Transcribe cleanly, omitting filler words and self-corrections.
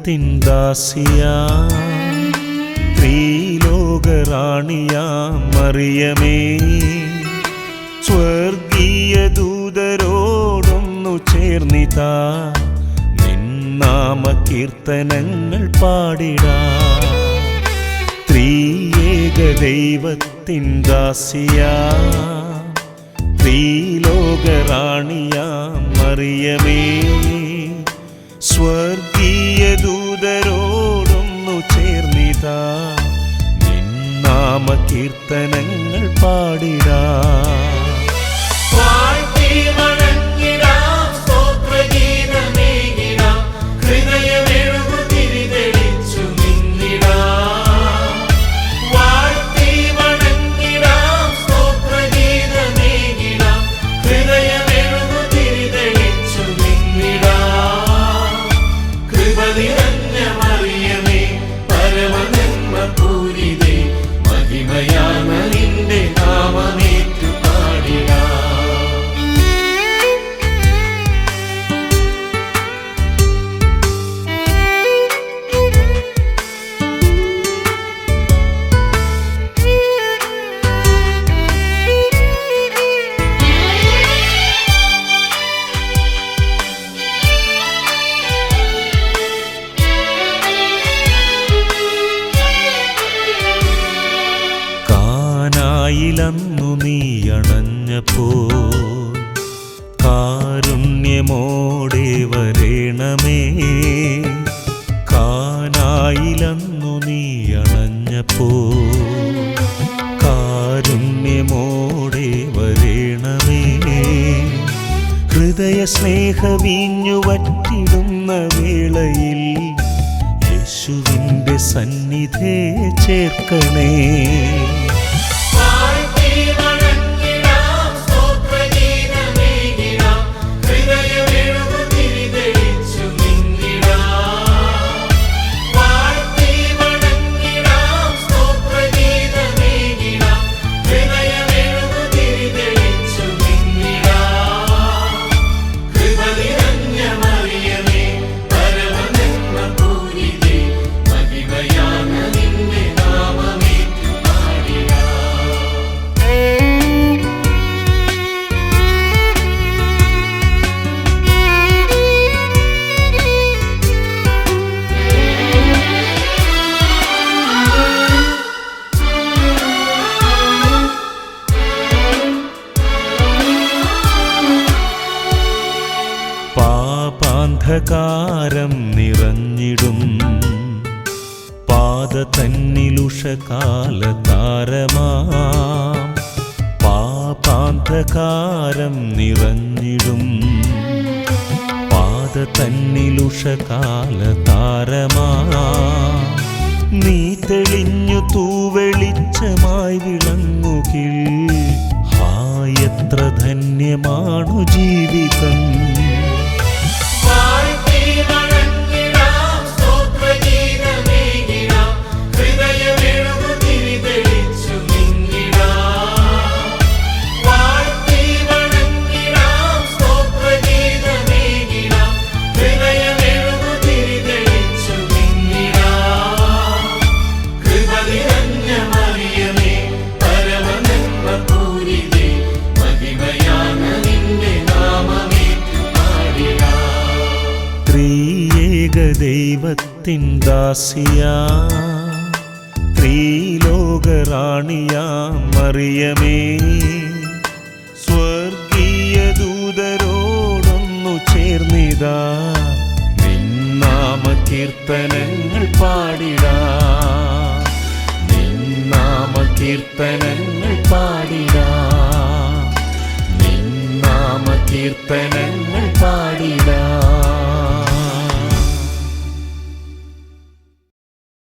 ദൈവത്തിൻ ദാസിയാം ത്രിലോകറാണിയാം മറിയമേ, സ്വർഗീയ ദൂതരോടൊന്നു ചേർന്നിതാ നിൻ നാമ കീർത്തനങ്ങൾ പാടിടാം. ത്രിയേക ദൈവത്തിൻ ദാസിയാം ത്രിലോകറാണിയാം മറിയമേ, സ്വർഗീയ ദൂതരോടൊന്നു ചേർന്നിതാ നിൻ നാമ കീർത്തനങ്ങൾ പാടിടാം. കാനായിലന്നു നീ അണഞ്ഞപ്പോൾ കാരുണ്യമോടെ വരേണമേ, കാനായിലന്നു നീ അണഞ്ഞപ്പോൾ കാരുണ്യമോടെ വരേണമേ, ഹൃദയ സ്നേഹ വീഞ്ഞു വറ്റിടുന്ന വേളയിൽ യേശുവിൻ്റെ സന്നിധേ ചേർക്കണേ. പാപാന്ധകാരം നിറഞ്ഞിടും പാദ തന്നിലുഷകാലതാരമാം, പാപാന്ധകാരം നിറഞ്ഞിടും പാദ തന്നിലുഷകാലതാരമാം, നീ തെളിഞ്ഞു തൂവെളിച്ചമായി വിളങ്ങുകിൽ എത്ര ധന്യമാണു ജീവിതം. ദൈവത്തിൻ ദാസിയാം ത്രിലോകറാണിയാം മറിയമേ, സ്വർഗീയ ദൂതരോടൊന്നു ചേർന്നിതാ നിൻ നാമ കീർത്തനങ്ങൾ പാടിടാം, നിൻ നാമ കീർത്തനങ്ങൾ പാടിടാം, നിൻ നാമ കീർത്തനങ്ങൾ പാടിടാം.